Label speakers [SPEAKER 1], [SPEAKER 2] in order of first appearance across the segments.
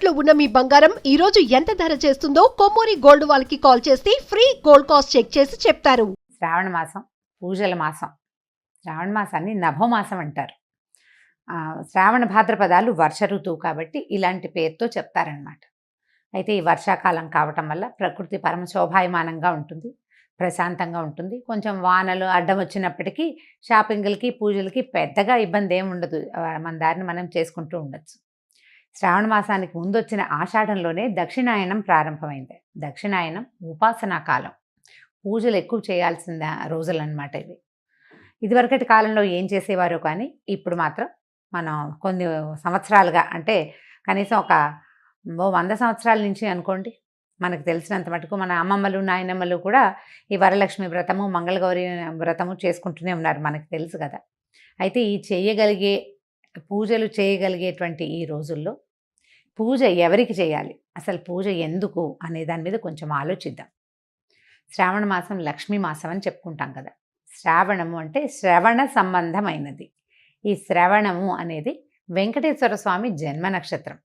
[SPEAKER 1] తాకట్టులో ఉన్న మీ బంగారం ఈ రోజు ఎంత ధర చేస్తుందో కొమ్మూరి గోల్డ్ వాళ్ళకి కాల్ చేస్తే ఫ్రీ గోల్డ్ కాస్ట్ చెక్ చేసి చెప్తారు.
[SPEAKER 2] శ్రావణ మాసం పూజల మాసం. శ్రావణ మాసాన్ని నభోమాసం అంటారు. శ్రావణ భాద్రపదాలు వర్ష ఋతువు కాబట్టి ఇలాంటి పేరుతో చెప్తారనమాట. అయితే ఈ వర్షాకాలం కావటం వల్ల ప్రకృతి పరమ శోభాయమానంగా ఉంటుంది, ప్రశాంతంగా ఉంటుంది. కొంచెం వానలు అడ్డం వచ్చినప్పటికీ షాపింగ్లకి పూజలకి పెద్దగా ఇబ్బంది ఏమి ఉండదు. మన దారిని మనం చేసుకుంటూ ఉండొచ్చు. శ్రావణ మాసానికి ముందు వచ్చిన ఆషాఢంలోనే దక్షిణాయనం ప్రారంభమైంది. దక్షిణాయనం ఉపాసనా కాలం, పూజలు ఎక్కువ చేయాల్సిన రోజులు అన్నమాట ఇవి. ఇదివరకటి కాలంలో ఏం చేసేవారో కానీ ఇప్పుడు మాత్రం మనం కొన్ని సంవత్సరాలుగా, అంటే కనీసం ఒక 100 సంవత్సరాల నుంచి అనుకోండి, మనకు తెలిసినంత మటుకు మన అమ్మమ్మలు నాయనమ్మలు కూడా ఈ వరలక్ష్మి వ్రతము మంగళగౌరి వ్రతము చేసుకుంటూనే ఉన్నారు, మనకు తెలుసు కదా. అయితే ఈ పూజలు చేయగలిగేటువంటి ఈ రోజుల్లో పూజ ఎవరికి చేయాలి, అసలు పూజ ఎందుకు అనే దాని మీద కొంచెం ఆలోచిద్దాం. శ్రావణ మాసం లక్ష్మీ మాసం అని చెప్పుకుంటాం కదా. శ్రావణము అంటే శ్రవణ సంబంధమైనది. ఈ శ్రవణము అనేది వెంకటేశ్వర స్వామి జన్మ నక్షత్రం.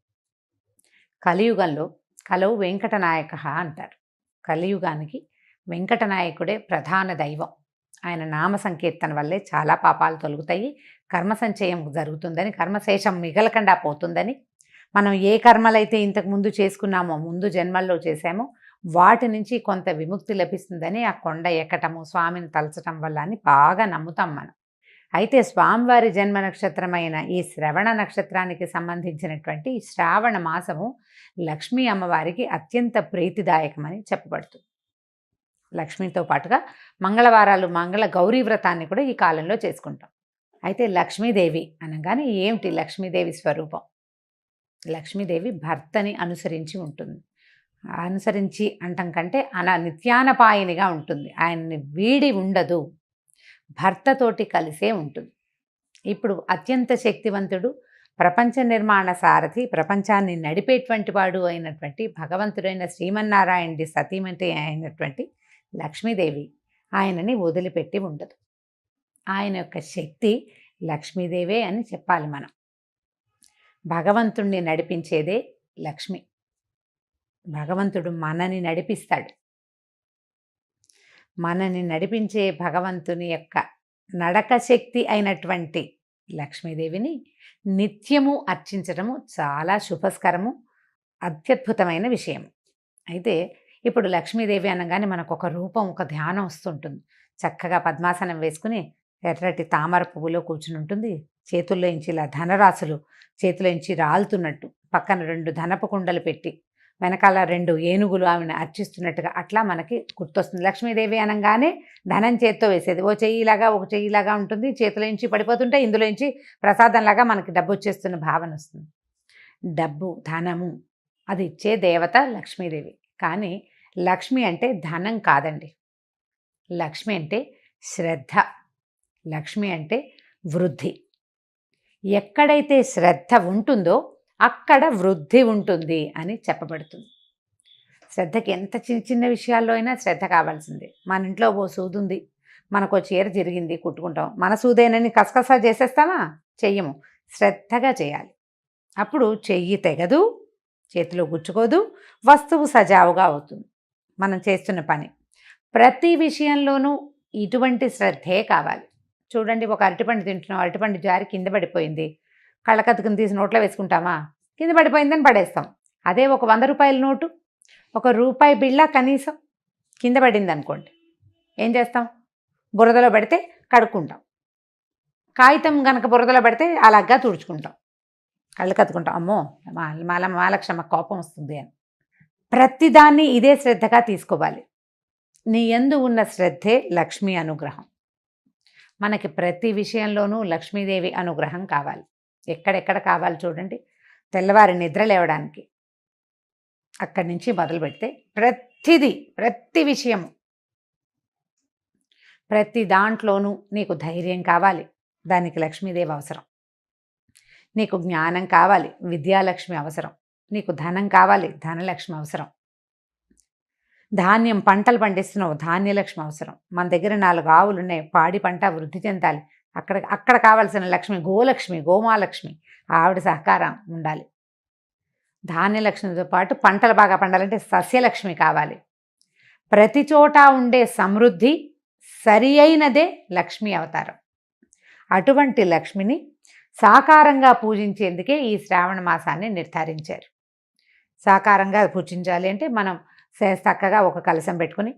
[SPEAKER 2] కలియుగంలో కలవు వెంకటనాయక అంటారు. కలియుగానికి వెంకటనాయకుడే ప్రధాన దైవం. ఆయన నామ సంకీర్తన వల్లే చాలా పాపాలు తొలగుతాయి, కర్మ సంచయం జరుగుతుందని, కర్మశేషం మిగలకుండా పోతుందని, మనం ఏ కర్మలైతే ఇంతకు ముందు చేసుకున్నామో, ముందు జన్మల్లో చేశామో వాటి నుంచి కొంత విముక్తి లభిస్తుందని ఆ కొండ ఎక్కటము, స్వామిని తలచటం వల్ల అని బాగా నమ్ముతాం మనం. అయితే స్వామివారి జన్మ నక్షత్రమైన ఈ శ్రవణ నక్షత్రానికి సంబంధించినటువంటి శ్రావణ మాసము లక్ష్మీ అమ్మవారికి అత్యంత ప్రీతిదాయకమని చెప్పబడుతుంది. లక్ష్మితో పాటుగా మంగళవారాలు మంగళ గౌరీ వ్రతాన్ని కూడా ఈ కాలంలో చేసుకుంటాం. అయితే లక్ష్మీదేవి అనగానే ఏమిటి లక్ష్మీదేవి స్వరూపం? లక్ష్మీదేవి భర్తని అనుసరించి ఉంటుంది. అనుసరించి అంటం కంటే నిత్యానపాయనిగా ఉంటుంది. ఆయన్ని వీడి ఉండదు, భర్తతోటి కలిసే ఉంటుంది. ఇప్పుడు అత్యంత శక్తివంతుడు, ప్రపంచ నిర్మాణ సారథి, ప్రపంచాన్ని నడిపేటువంటి వాడు అయినటువంటి భగవంతుడైన శ్రీమన్నారాయణుడి సతీమతి అయినటువంటి లక్ష్మీదేవి ఆయనని వదిలిపెట్టి ఉండదు. ఆయన యొక్క శక్తి లక్ష్మీదేవే అని చెప్పాలి మనం. భగవంతుణ్ణి నడిపించేదే లక్ష్మి. భగవంతుడు మనని నడిపిస్తాడు. మనని నడిపించే భగవంతుని యొక్క నడక శక్తి అయినటువంటి లక్ష్మీదేవిని నిత్యము అర్చించడము చాలా శుభస్కరము, అత్యద్భుతమైన విషయం. అయితే ఇప్పుడు లక్ష్మీదేవి అనగానే మనకు ఒక రూపం, ఒక ధ్యానం వస్తుంటుంది. చక్కగా పద్మాసనం వేసుకుని ఎర్రటి తామర పువ్వులో కూర్చుని ఉంటుంది. చేతుల్లో ఇంచి ఇలా ధనరాశులు చేతిలో ఇంచి రాలుతున్నట్టు, పక్కన 2 ధనపు కుండలు పెట్టి వెనకాల 2 ఏనుగులు ఆమెను అర్చిస్తున్నట్టుగా అట్లా మనకి గుర్తొస్తుంది. లక్ష్మీదేవి అనగానే ధనం చేత్తో వేసేది, ఒక చెయ్యిలాగా ఉంటుంది. చేతిలో నుంచి పడిపోతుంటే ఇందులో నుంచి ప్రసాదంలాగా మనకి డబ్బు వచ్చేస్తున్న భావన వస్తుంది. డబ్బు, ధనము అది ఇచ్చే దేవత లక్ష్మీదేవి. కానీ లక్ష్మి అంటే ధనం కాదండి. లక్ష్మి అంటే శ్రద్ధ. లక్ష్మి అంటే వృద్ధి. ఎక్కడైతే శ్రద్ధ ఉంటుందో అక్కడ వృద్ధి ఉంటుంది అని చెప్పబడుతుంది. శ్రద్ధకి ఎంత చిన్న విషయాల్లో అయినా శ్రద్ధ కావాల్సిందే. మన ఇంట్లో ఓ సూది ఉంది, మనకు చీర జరిగింది, కుట్టుకుంటాం. మన సూదేనని కసకసా చేసేస్తామా? చెయ్యము. శ్రద్ధగా చేయాలి. అప్పుడు చెయ్యి తెగదు, చేతిలో గుచ్చుకోదు, వస్తువు సజావుగా అవుతుంది మనం చేస్తున్న పని. ప్రతి విషయంలోనూ ఇటువంటి శ్రద్ధే కావాలి. చూడండి, ఒక అరటిపండు తింటున్నాం, అరటిపండు జారి కింద పడిపోయింది. కళ్ళకత్తుకుని తీసి నోట్లో వేసుకుంటామా? కింద పడిపోయిందని పడేస్తాం. అదే ఒక 100 రూపాయల నోటు, ఒక రూపాయి బిళ్ళ కనీసం కింద పడింది అనుకోండి, ఏం చేస్తాం? బురదలో పెడితే కడుక్కుంటాం. కాగితం కనుక బురదలో పెడితే అలాగా తుడుచుకుంటాం, కళ్ళు కత్తుకుంటాం. అమ్మో మహాలక్ష్మ కోపం వస్తుంది అని. ప్రతిదాన్ని ఇదే శ్రద్ధగా తీసుకోవాలి. నీ యందు ఉన్న శ్రద్ధే లక్ష్మీ అనుగ్రహం. మనకి ప్రతి విషయంలోనూ లక్ష్మీదేవి అనుగ్రహం కావాలి. ఎక్కడెక్కడ కావాలి చూడండి. తెల్లవారి నిద్ర లేవడానికి అక్కడి నుంచి మొదలు పెడితే ప్రతి విషయము, ప్రతి దాంట్లోనూ నీకు ధైర్యం కావాలి, దానికి లక్ష్మీదేవి అవసరం. నీకు జ్ఞానం కావాలి, విద్యాలక్ష్మి అవసరం. నీకు ధనం కావాలి, ధనలక్ష్మి అవసరం. ధాన్యం పంటలు పండిస్తున్నావు, ధాన్యలక్ష్మి అవసరం. మన దగ్గర 4 ఆవులు ఉన్నాయి, పాడి పంట వృద్ధి చెందాలి, అక్కడ కావాల్సిన లక్ష్మి గోలక్ష్మి, గోమాలక్ష్మి, ఆవిడ సహకారం ఉండాలి. ధాన్యలక్ష్మితో పాటు పంటలు బాగా పండాలంటే సస్యలక్ష్మి కావాలి. ప్రతి చోట ఉండే సమృద్ధి సరి అయినదే లక్ష్మీ అవతారం. అటువంటి లక్ష్మిని సాకారంగా పూజించేందుకే ఈ శ్రావణ మాసాన్ని నిర్ధారించారు. సాకారంగా పూజించాలి అంటే మనం చక్కగా ఒక కలశం పెట్టుకుని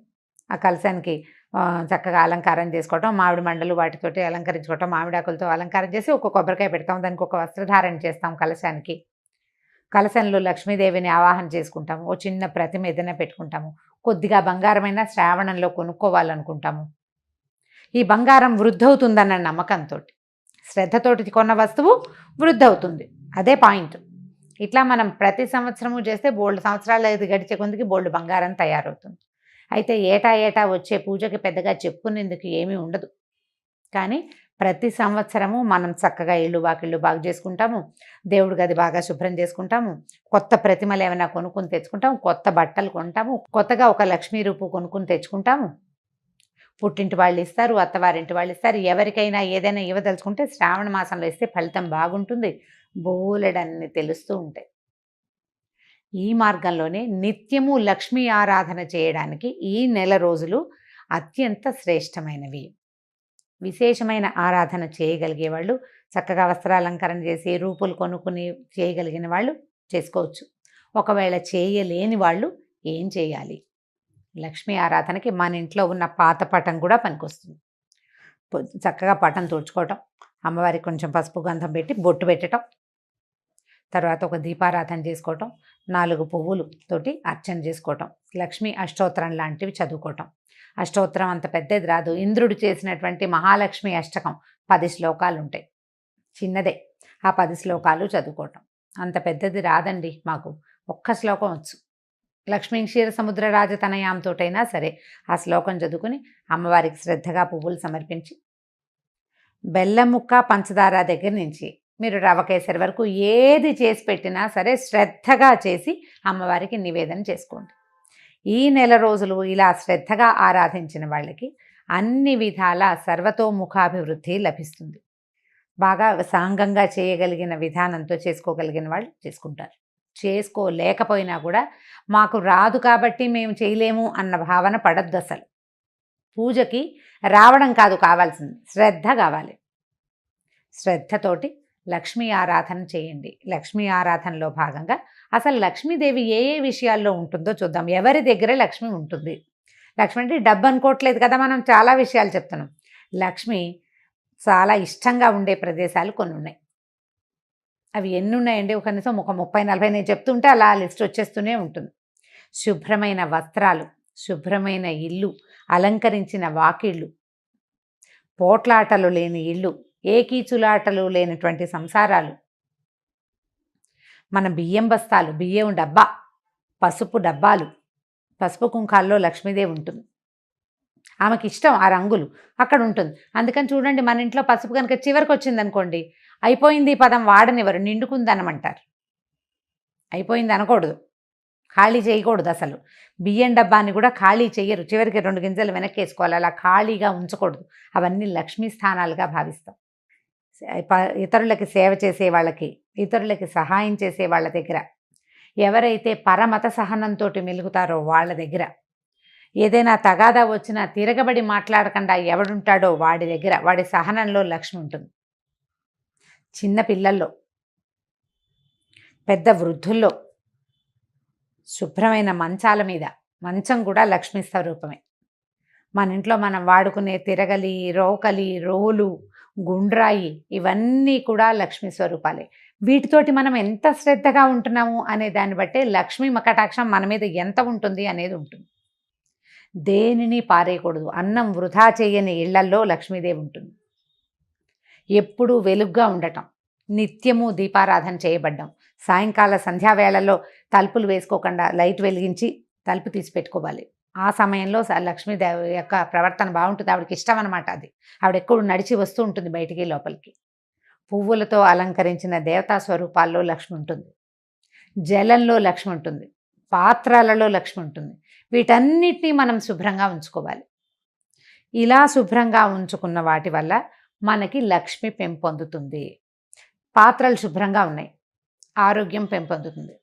[SPEAKER 2] ఆ కలశానికి చక్కగా అలంకారం చేసుకోవటం, మామిడి మండలు వాటితోటి అలంకరించుకోవటం, మామిడాకులతో అలంకారం చేసి ఒక కొబ్బరికాయ పెడతాం, దానికి ఒక వస్త్రధారణ చేస్తాం కలశానికి. కలశంలో లక్ష్మీదేవిని ఆవాహన చేసుకుంటాము. ఓ చిన్న ప్రతిమ ఏదైనా పెట్టుకుంటాము. కొద్దిగా బంగారమైన శ్రావణంలో కొనుక్కోవాలనుకుంటాము. ఈ బంగారం వృద్ధవుతుందన్న నమ్మకంతో, శ్రద్ధతోటి కొన్న వస్తువు వృద్ధవుతుంది, అదే పాయింట్. ఇట్లా మనం ప్రతి సంవత్సరము చేస్తే బోల్డ్ సంవత్సరాలు గడిచే కొందికి బోల్డ్ బంగారం తయారవుతుంది. అయితే ఏటా వచ్చే పూజకి పెద్దగా చెప్పుకునేందుకు ఏమీ ఉండదు. కానీ ప్రతి సంవత్సరము మనం చక్కగా ఇళ్ళు వాకిళ్ళు బాగు చేసుకుంటాము, దేవుడి గది బాగా శుభ్రం చేసుకుంటాము, కొత్త ప్రతిమలు ఏమైనా కొనుక్కుని తెచ్చుకుంటాము, కొత్త బట్టలు కొంటాము, కొత్తగా ఒక లక్ష్మీ రూపు కొనుక్కుని తెచ్చుకుంటాము. పుట్టింటి వాళ్ళు ఇస్తారు, అత్తవారింటి వాళ్ళు ఇస్తారు. ఎవరికైనా ఏదైనా ఇవ్వదలుచుకుంటే శ్రావణ మాసంలో ఇస్తే ఫలితం బాగుంటుంది. బోలెడన్ని తెలుస్తూ ఉంటాయి. ఈ మార్గంలోనే నిత్యము లక్ష్మీ ఆరాధన చేయడానికి ఈ నెల రోజులు అత్యంత శ్రేష్టమైనవి. విశేషమైన ఆరాధన చేయగలిగే వాళ్ళు చక్కగా వస్త్రాలంకరణ చేసి రూపులు కొనుక్కుని చేయగలిగిన వాళ్ళు చేసుకోవచ్చు. ఒకవేళ చేయలేని వాళ్ళు ఏం చేయాలి? లక్ష్మీ ఆరాధనకి మన ఇంట్లో ఉన్న పాత పటం కూడా పనికొస్తుంది. చక్కగా పటం తుడుచుకోవటం, అమ్మవారికి కొంచెం పసుపు గంధం పెట్టి బొట్టు పెట్టడం, తర్వాత ఒక దీపారాధన చేసుకోవటం, 4 పువ్వులతోటి అర్చన చేసుకోవటం, లక్ష్మీ అష్టోత్తరం లాంటివి చదువుకోవటం. అష్టోత్తరం అంత పెద్దది రాదు. ఇంద్రుడు చేసినటువంటి మహాలక్ష్మి అష్టకం 10 శ్లోకాలు ఉంటాయి, చిన్నదే. ఆ 10 శ్లోకాలు చదువుకోవటం. అంత పెద్దది రాదండి మాకు, ఒక్క శ్లోకం వచ్చు. లక్ష్మీ క్షీర సముద్ర రాజతనయాంతోటైనా సరే ఆ శ్లోకం చదువుకుని అమ్మవారికి శ్రద్ధగా పువ్వులు సమర్పించి, బెల్లం ముక్క పంచదార దగ్గర నుంచి మీరు రవ కేసరి వరకు ఏది చేసి పెట్టినా సరే శ్రద్ధగా చేసి అమ్మవారికి నివేదన చేసుకోండి. ఈ నెల రోజులు ఇలా శ్రద్ధగా ఆరాధించిన వాళ్ళకి అన్ని విధాల సర్వతోముఖాభివృద్ధి లభిస్తుంది. బాగా సాంగంగా చేయగలిగిన విధానంతో చేసుకోగలిగిన వాళ్ళు చేసుకుంటారు. చేసుకోలేకపోయినా కూడా మాకు రాదు కాబట్టి మేము చేయలేము అన్న భావన పడద్దు. అసలు పూజకి రావడం కాదు కావాల్సింది, శ్రద్ధ కావాలి. శ్రద్ధతోటి లక్ష్మీ ఆరాధన చేయండి. లక్ష్మీ ఆరాధనలో భాగంగా అసలు లక్ష్మీదేవి ఏ ఏ విషయాల్లో ఉంటుందో చూద్దాం. ఎవరి దగ్గర లక్ష్మి ఉంటుంది? లక్ష్మి అంటే డబ్బు అనుకోవట్లేదు కదా, మనం చాలా విషయాలు చెప్తున్నాం. లక్ష్మి చాలా ఇష్టంగా ఉండే ప్రదేశాలు కొన్ని ఉన్నాయి. అవి ఎన్ని ఉన్నాయండి? కనీసం ఒక 30-40 నేను చెప్తుంటే అలా లిస్ట్ వచ్చేస్తూనే ఉంటుంది. శుభ్రమైన వస్త్రాలు, శుభ్రమైన ఇల్లు, అలంకరించిన వాకిళ్ళు, పోట్లాటలు లేని ఇల్లు, ఏకీచులాటలు లేనటువంటి సంసారాలు, మన బియ్యం బస్తాలు, బియ్యం డబ్బా, పసుపు డబ్బాలు, పసుపు కుంకాల్లో లక్ష్మీదేవి ఉంటుంది. ఆమెకి ఇష్టం ఆ రంగులు, అక్కడ ఉంటుంది. అందుకని చూడండి, మన ఇంట్లో పసుపు కనుక చివరికి వచ్చింది అనుకోండి, అయిపోయింది పదం వాడనివ్వరు, నిండుకుందనమంటారు. అయిపోయింది అనకూడదు, ఖాళీ చేయకూడదు. అసలు బియ్యం డబ్బాని కూడా ఖాళీ చెయ్యరు, చివరికి 2 గింజలు వెనక్కి వేసుకోవాలి, అలా ఖాళీగా ఉంచకూడదు. అవన్నీ లక్ష్మీ స్థానాలుగా భావిస్తాం. ఇతరులకి సేవ చేసే వాళ్ళకి, ఇతరులకి సహాయం చేసే వాళ్ళ దగ్గర, ఎవరైతే పరమత సహనంతో మెలుగుతారో వాళ్ళ దగ్గర, ఏదైనా తగాదా వచ్చినా తిరగబడి మాట్లాడకుండా ఎవడుంటాడో వాడి దగ్గర, వాడి సహనంలో లక్ష్మి ఉంటుంది. చిన్న పిల్లల్లో, పెద్ద వృద్ధుల్లో, శుభ్రమైన మంచాల మీద, మంచం కూడా లక్ష్మీ స్వరూపమే. మన ఇంట్లో మనం వాడుకునే తిరగలి, రోకలి, రోలు, గుండ్రాయి, ఇవన్నీ కూడా లక్ష్మీ స్వరూపాలే. వీటితోటి మనం ఎంత శ్రద్ధగా ఉంటున్నాము అనే దాన్ని బట్టే లక్ష్మీ కటాక్షం మన మీద ఎంత ఉంటుంది అనేది ఉంటుంది. దేనిని పారేయకూడదు. అన్నం వృధా చేయని ఇళ్లల్లో లక్ష్మీదేవి ఉంటుంది. ఎప్పుడూ వెలుగ్గా ఉండటం, నిత్యము దీపారాధన చేయబడ్డం, సాయంకాల సంధ్యావేళల్లో తలుపులు వేసుకోకుండా లైట్ వెలిగించి తలుపు తీసి పెట్టుకోవాలి. ఆ సమయంలో లక్ష్మీదేవి యొక్క ప్రవర్తన బాగుంటుంది. ఆవిడకి ఇష్టం అనమాట అది. ఆవిడ ఎప్పుడు నడిచి వస్తూ ఉంటుంది బయటికి లోపలికి. పువ్వులతో అలంకరించిన దేవతా స్వరూపాల్లో లక్ష్మి ఉంటుంది, జలంలో లక్ష్మి ఉంటుంది, పాత్రలలో లక్ష్మి ఉంటుంది. వీటన్నిటినీ మనం శుభ్రంగా ఉంచుకోవాలి. ఇలా శుభ్రంగా ఉంచుకున్న వాటి వల్ల మనకి లక్ష్మి పెంపొందుతుంది. పాత్రలు శుభ్రంగా ఉన్నాయి, ఆరోగ్యం పెంపొందుతుంది.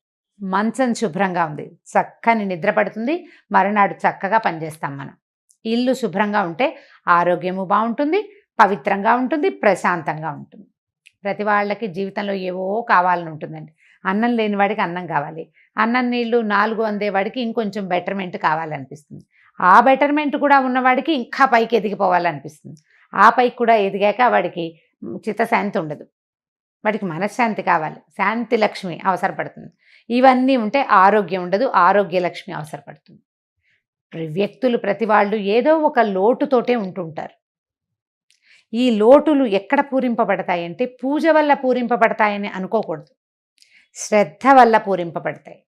[SPEAKER 2] మంచం శుభ్రంగా ఉంది, చక్కని నిద్ర పడుతుంది, మరునాడు చక్కగా పనిచేస్తాం మనం. ఇల్లు శుభ్రంగా ఉంటే ఆరోగ్యము బాగుంటుంది, పవిత్రంగా ఉంటుంది, ప్రశాంతంగా ఉంటుంది. ప్రతి వాళ్ళకి జీవితంలో ఏవో కావాలని ఉంటుందండి. అన్నం లేని వాడికి అన్నం కావాలి, అన్నం నీళ్ళు 4 అందేవాడికి ఇంకొంచెం బెటర్మెంట్ కావాలనిపిస్తుంది, ఆ బెటర్మెంట్ కూడా ఉన్నవాడికి ఇంకా పైకి ఎదిగిపోవాలనిపిస్తుంది, ఆ పైకి కూడా ఎదిగాక వాడికి చిత్తశాంతి ఉండదు, వాడికి మనశ్శాంతి కావాలి, శాంతి లక్ష్మి అవసరపడుతుంది. ఇవన్నీ ఉంటే ఆరోగ్యం ఉండదు, ఆరోగ్య లక్ష్మి అవసరపడుతుంది. వ్యక్తులు ప్రతి వాళ్ళు ఏదో ఒక లోటుతోటే ఉంటుంటారు. ఈ లోటులు ఎక్కడ పూరింపబడతాయంటే పూజ వల్ల పూరింపబడతాయని అనుకోకూడదు, శ్రద్ధ వల్ల పూరింపబడతాయి.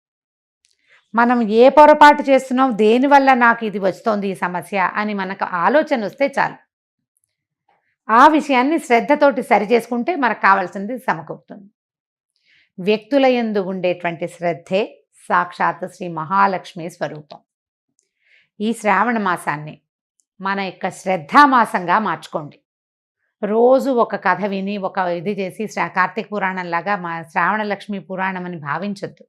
[SPEAKER 2] మనం ఏ పొరపాటు చేస్తున్నాం, దేనివల్ల నాకు ఇది వస్తోంది ఈ సమస్య అని మనకు ఆలోచన వస్తే చాలు, ఆ విషయాన్ని శ్రద్ధతోటి సరి చేసుకుంటే మనకు కావాల్సింది సమకూరుతుంది. వ్యక్తుల యందు ఉండేటువంటి శ్రద్ధే సాక్షాత్ శ్రీ మహాలక్ష్మి స్వరూపం. ఈ శ్రావణ మాసాన్ని మన యొక్క శ్రద్ధామాసంగా మార్చుకోండి. రోజు ఒక కథ విని ఒక ఇది చేసి కార్తీక పురాణంలాగా మా శ్రావణ లక్ష్మి పురాణం అని భావించొద్దు.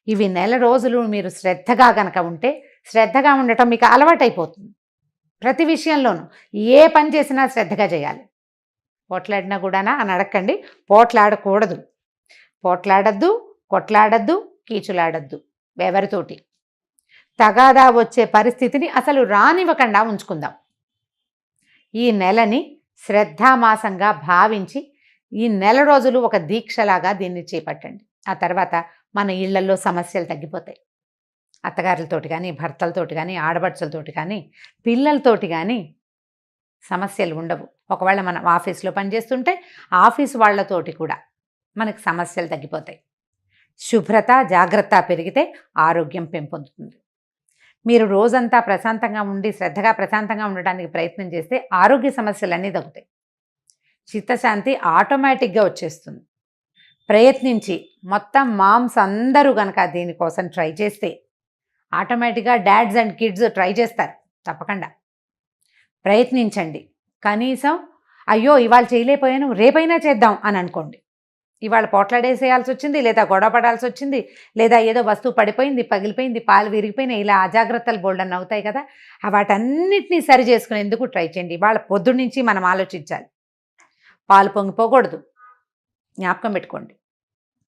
[SPEAKER 2] ఇవి నెల రోజులు మీరు శ్రద్ధగా గనక ఉంటే, శ్రద్ధగా ఉండటం మీకు అలవాటైపోతుంది. ప్రతి విషయంలోనూ ఏ పని చేసినా శ్రద్ధగా చేయాలి. పోట్లాడినా కూడానా అని అడగండి, పోట్లాడకూడదు, పోట్లాడద్దు, కొట్లాడద్దు, కీచులాడద్దు, ఎవరితోటి తగాదా వచ్చే పరిస్థితిని అసలు రానివ్వకుండా ఉంచుకుందాం. ఈ నెలని శ్రద్ధామాసంగా భావించి ఈ నెల రోజులు ఒక దీక్షలాగా దీన్ని చేపట్టండి. ఆ తర్వాత మన ఇళ్లలో సమస్యలు తగ్గిపోతాయి. అత్తగారులతోటి కానీ, భర్తలతోటి కానీ, ఆడపడుచులతోటి కానీ, పిల్లలతోటి కానీ సమస్యలు ఉండవు. ఒకవేళ మనం ఆఫీస్లో పనిచేస్తుంటే ఆఫీస్ వాళ్ళతోటి కూడా మనకు సమస్యలు తగ్గిపోతాయి. శుభ్రత, జాగ్రత్త పెరిగితే ఆరోగ్యం పెంపొందుతుంది. మీరు రోజంతా ప్రశాంతంగా ఉండి శ్రద్ధగా ప్రశాంతంగా ఉండడానికి ప్రయత్నం చేస్తే ఆరోగ్య సమస్యలన్నీ తగ్గుతాయి, చిత్తశాంతి ఆటోమేటిక్గా వచ్చేస్తుంది. ప్రయత్నించి మొత్తం మామ్స్ అందరూ కనుక దీనికోసం ట్రై చేస్తే ఆటోమేటిక్గా డాడ్స్ అండ్ కిడ్స్ ట్రై చేస్తారు. తప్పకుండా ప్రయత్నించండి. కనీసం అయ్యో ఇవాళ చేయలేకపోయాను రేపైనా చేద్దాం అని అనుకోండి. ఇవాళ పోట్లాడేసేయాల్సి వచ్చింది, లేదా గొడవ పడాల్సి వచ్చింది, లేదా ఏదో వస్తువు పడిపోయింది, పగిలిపోయింది, పాలు విరిగిపోయినాయి, ఇలా అజాగ్రత్తలు బోల్డన్ అవుతాయి కదా, వాటన్నిటినీ సరి చేసుకునేందుకు ట్రై చేయండి. ఇవాళ పొద్దున్న నుంచి మనం ఆలోచించాలి. పాలు పొంగిపోకూడదు, జ్ఞాపకం పెట్టుకోండి.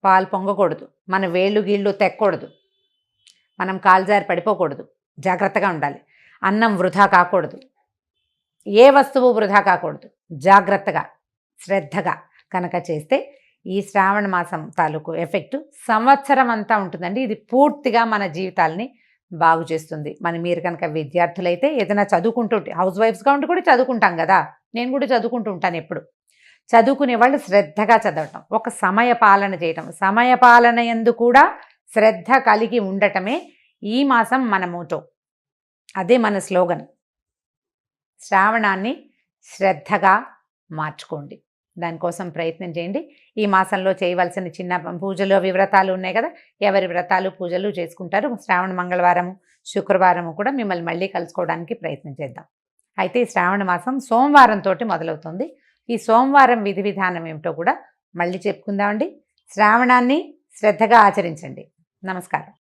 [SPEAKER 2] పాలు పొంగకూడదు, మన వేళ్ళు గీళ్ళు తెక్కకూడదు, మనం కాల్జారి పడిపోకూడదు, జాగ్రత్తగా ఉండాలి. అన్నం వృధా కాకూడదు, ఏ వస్తువు వృధా కాకూడదు. జాగ్రత్తగా శ్రద్ధగా కనుక చేస్తే ఈ శ్రావణ మాసం తాలూకు ఎఫెక్ట్ సంవత్సరం అంతా ఉంటుందండి. ఇది పూర్తిగా మన జీవితాలని బాగు చేస్తుంది. మీరు కనుక విద్యార్థులైతే ఏదైనా చదువుకుంటుంటే, హౌస్ వైఫ్స్గా ఉండి కూడా చదువుకుంటాం కదా, నేను కూడా చదువుకుంటూ ఉంటాను ఎప్పుడు. చదువుకునే వాళ్ళు శ్రద్ధగా చదవటం, ఒక సమయ పాలన చేయటం, సమయ పాలన యందు కూడా శ్రద్ధ కలిగి ఉండటమే ఈ మాసం మన మోటో, అదే మన స్లోగన్. శ్రావణాన్ని శ్రద్ధగా మార్చుకోండి, దానికోసం ప్రయత్నం చేయండి. ఈ మాసంలో చేయవలసిన చిన్న పూజలు అవి వ్రతాలు ఉన్నాయి కదా, ఎవరి వ్రతాలు పూజలు చేసుకుంటారు. శ్రావణ మంగళవారము శుక్రవారము కూడా మిమ్మల్ని మళ్ళీ కలుసుకోవడానికి ప్రయత్నం చేద్దాం. అయితే ఈ శ్రావణ మాసం సోమవారంతో మొదలవుతుంది. ఈ సోమవారం విధి విధానం ఏమిటో కూడా మళ్ళీ చెప్పుకుందామండి. శ్రావణాన్ని శ్రద్ధగా ఆచరించండి. నమస్కారం.